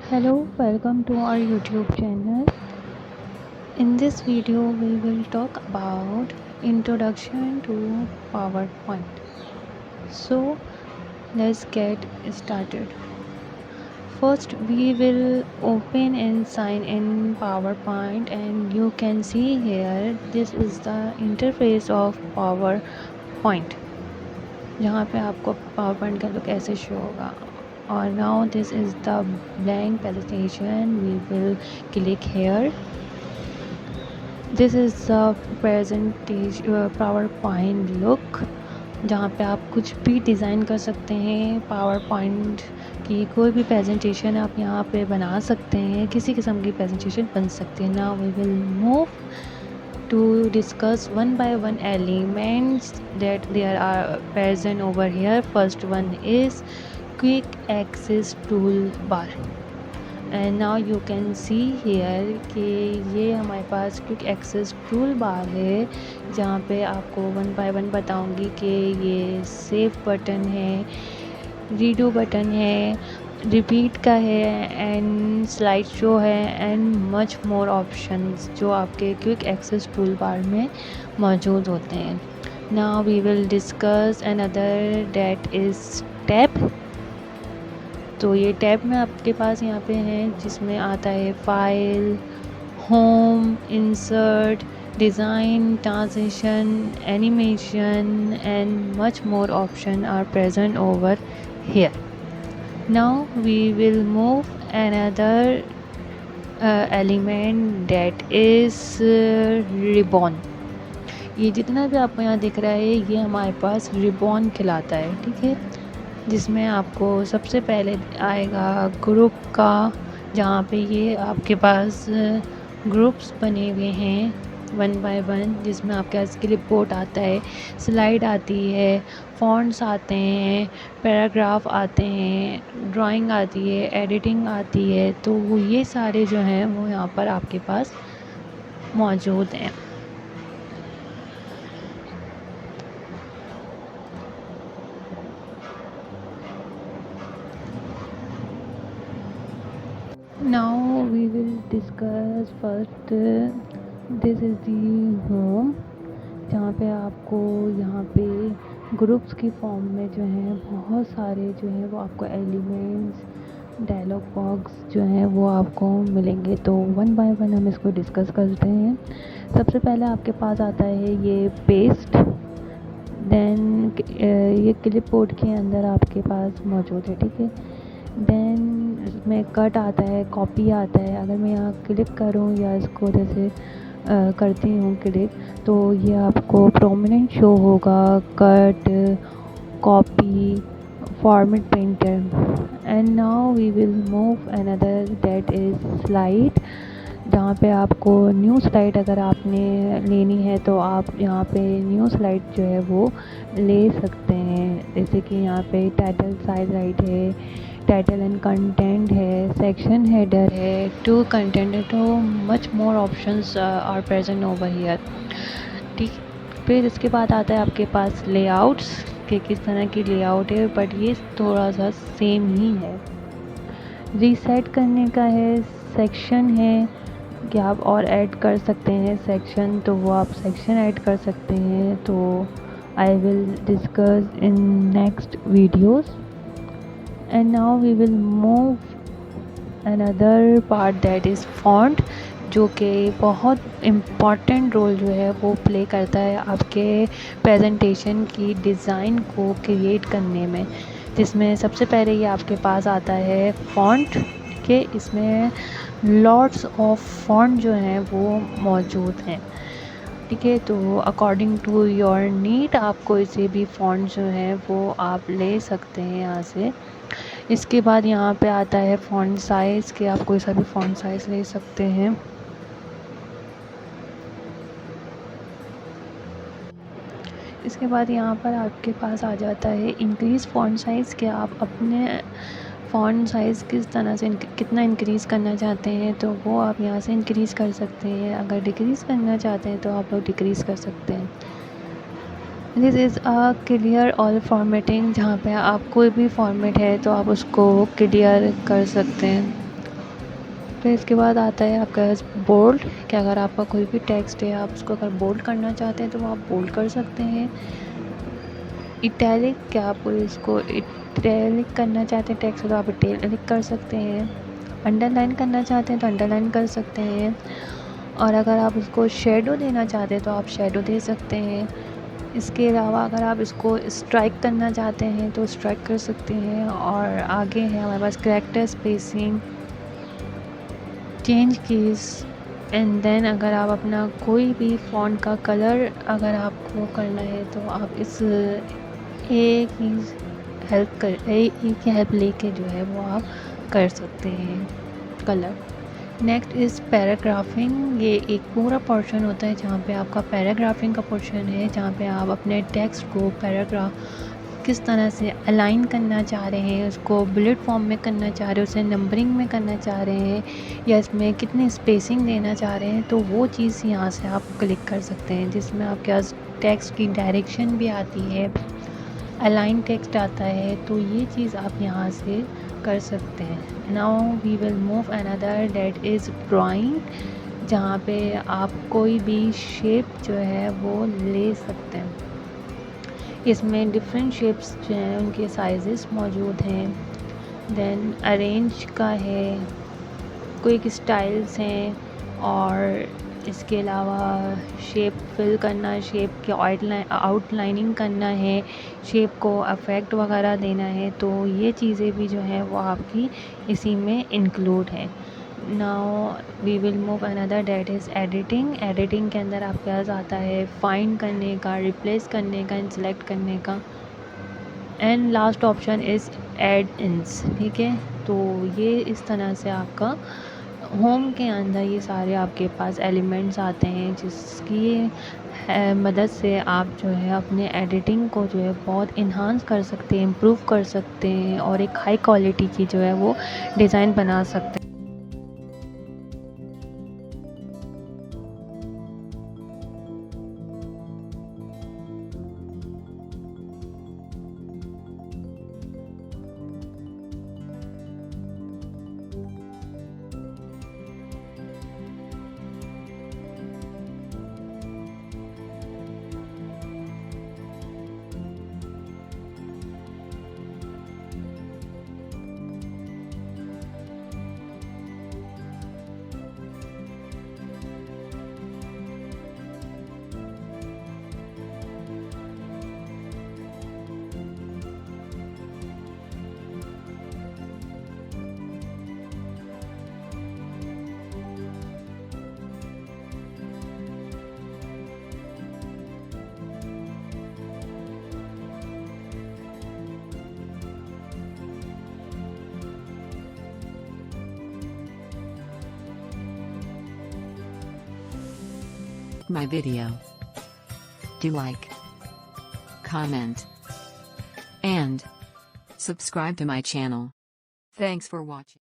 Hello, welcome to our YouTube channel. In this video, we will talk about introduction to PowerPoint. So, let's get started. First, we will open and sign in PowerPoint, and you can see here this is the interface of PowerPoint. जहाँ पे आपको PowerPoint का look ऐसे show होगा. और now this is the blank presentation. We will click here. This is the presentation PowerPoint look, जहाँ पे आप कुछ भी डिज़ाइन कर सकते हैं. PowerPoint की कोई भी प्रेजेंटेशन आप यहाँ पे बना सकते हैं, किसी किस्म की प्रेजेंटेशन बन सकती है. Now we will move to discuss one by one elements that there are present over here. First one is quick access toolbar. And now you can see here कि ये हमारे पास क्विक एक्सेस टूल बार है, जहाँ पे आपको one by one बताऊंगी कि ये सेव बटन है, रीडो बटन है, रिपीट का है, एंड स्लाइड शो है, एंड मच मोर ऑप्शंस जो आपके क्विक एक्सेस टूल बार में मौजूद होते हैं. Now we will discuss another that is tab. तो ये टैब में आपके पास यहाँ पे हैं, जिसमें आता है file, home, insert, design, transition, animation, and much more option are present over here. Now we will move another element that is ribbon. ये जितना भी आपको यहाँ दिख रहा है ये हमारे पास रिबॉन खिलाता है, ठीक है, जिसमें आपको सबसे पहले आएगा ग्रुप का, जहाँ पे ये आपके पास ग्रुप्स बने हुए हैं वन बाय वन, जिसमें आपके पास क्लिपबोर्ड आता है, स्लाइड आती है, फॉन्ट्स आते हैं, पैराग्राफ आते हैं, ड्राइंग आती है, एडिटिंग आती है. तो ये सारे जो हैं वो यहाँ पर आपके पास मौजूद हैं. Now we will discuss first this is the home, जहाँ पे आपको यहाँ पे ग्रुप्स की फॉर्म में जो है बहुत सारे जो है वो आपको एलिमेंट्स, डायलॉग बॉक्स जो है वो आपको मिलेंगे. तो वन बाय वन हम इसको डिस्कस करते हैं. सबसे पहले आपके पास आता है ये पेस्ट, देन ये क्लिपबोर्ड के अंदर आपके पास मौजूद है, ठीक है. देन इसमें कट आता है, कॉपी आता है. अगर मैं यहाँ क्लिक करूँ या इसको जैसे करती हूँ क्लिक, तो ये आपको प्रोमिनेंट शो होगा, cut, copy, format painter. And now we will move another that is slide, जहाँ पे आपको न्यू स्लाइड अगर आपने लेनी है तो आप यहाँ पे न्यू स्लाइड जो है वो ले सकते हैं. जैसे कि यहाँ पे टाइटल साइड राइट है, टाइटल एंड कंटेंट है, सेक्शन हेडर है, टू कंटेंट है. तो much more options are present over here, ठीक. फिर इसके बाद आता है आपके पास लेआउट्स, कि किस तरह की लेआउट है, बट ये थोड़ा सा सेम ही है. रीसेट करने का है, सेक्शन है कि आप और ऐड कर सकते हैं सेक्शन, तो वो आप सेक्शन ऐड कर सकते हैं. तो I will discuss in next videos. And now we will move another part that is font, जो कि बहुत इम्पॉर्टेंट रोल जो है वो प्ले करता है आपके प्रेजेंटेशन की डिज़ाइन को क्रिएट करने में. जिसमें सबसे पहले ये आपके पास आता है फॉन्ट के, इसमें लॉट्स ऑफ फॉन्ट जो हैं वो मौजूद हैं, ठीक है. तो अकॉर्डिंग टू योर नीड आप कोई से भी फॉन्ट जो हैं वो आप ले सकते हैं यहाँ से. इसके बाद यहाँ पे आता है फॉन्ट साइज़, के आप कोई सा भी फॉन्ट साइज़ ले सकते हैं. इसके बाद यहाँ पर आपके पास आ जाता है इंक्रीज़ फॉन्ट साइज़, के आप अपने फ़ॉन्ट साइज़ किस तरह से कितना इंक्रीज़ करना चाहते हैं तो वो आप यहाँ से इंक्रीज़ कर सकते हैं. अगर डिक्रीज़ करना चाहते हैं तो आप लोग डिक्रीज़ कर सकते हैं. This is a clear all formatting, जहाँ पे आप कोई भी फॉर्मेट है तो आप उसको क्लियर कर सकते हैं. फिर इसके बाद आता है आपका बोल्ड, कि अगर आपका कोई भी टेक्स्ट है आप उसको अगर बोल्ड करना चाहते हैं तो वो आप बोल्ड कर सकते हैं। इटैलिक, क्या आप इसको इटैलिक करना चाहते हैं टेक्स्ट तो आप इटैलिक कर सकते हैं। अंडरलाइन करना चाहते हैं तो अंडरलाइन कर सकते हैं। और अगर आप उसको शेडो देना चाहते हैं तो आप शेडो दे सकते हैं। इसके अलावा अगर आप इसको स्ट्राइक करना चाहते हैं तो स्ट्राइक कर सकते हैं। और आगे है हमारे पास character spacing, change keys, and then अगर आप अपना कोई भी फ़ॉन्ट का कलर अगर आपको करना है तो आप इस ए की हेल्प लेके जो है वो आप कर सकते हैं कलर। Next is paragraphing. ये एक पूरा पोर्शन होता है जहाँ पे आपका पैराग्राफिंग का पोर्शन है, जहाँ पे आप अपने टेक्स्ट को पैराग्राफ किस तरह से अलाइन करना चाह रहे हैं, उसको बुलेट फॉर्म में करना चाह रहे हैं, उसे नंबरिंग में करना चाह रहे हैं, या इसमें कितनी स्पेसिंग देना चाह रहे हैं, तो वो चीज़ यहाँ से आप क्लिक कर सकते हैं, जिसमें आपके पास टेक्स्ट की डायरेक्शन भी आती है, अलाइन टेक्स्ट आता है, तो ये चीज़ आप यहाँ से कर सकते हैं। Now we will move another, that is drawing, जहाँ पे आप कोई भी शेप जो है वो ले सकते हैं। इसमें डिफरेंट शेप्स जो हैं उनके साइजेस मौजूद हैं। देन अरेंज का है, क्विक स्टाइल्स हैं, और इसके अलावा शेप फिल करना, शेप के आउटलाइनिंग करना है, शेप को अफेक्ट वगैरह देना है, तो ये चीज़ें भी जो है वो आपकी इसी में इंक्लूड है। Now we will move another, that is editing. Editing के अंदर आपके पास आता है फाइंड करने का, रिप्लेस करने का, सेलेक्ट करने का, and last option is add ins. ठीक है, तो ये इस तरह से आपका होम के अंदर ये सारे आपके पास एलिमेंट्स आते हैं, जिसकी मदद से आप जो है अपने एडिटिंग को जो है बहुत इन्हांस कर सकते हैं, इम्प्रूव कर सकते हैं, और एक हाई क्वालिटी की जो है वो डिज़ाइन बना सकते हैं। My video. Do like, comment, and subscribe to my channel. Thanks for watching.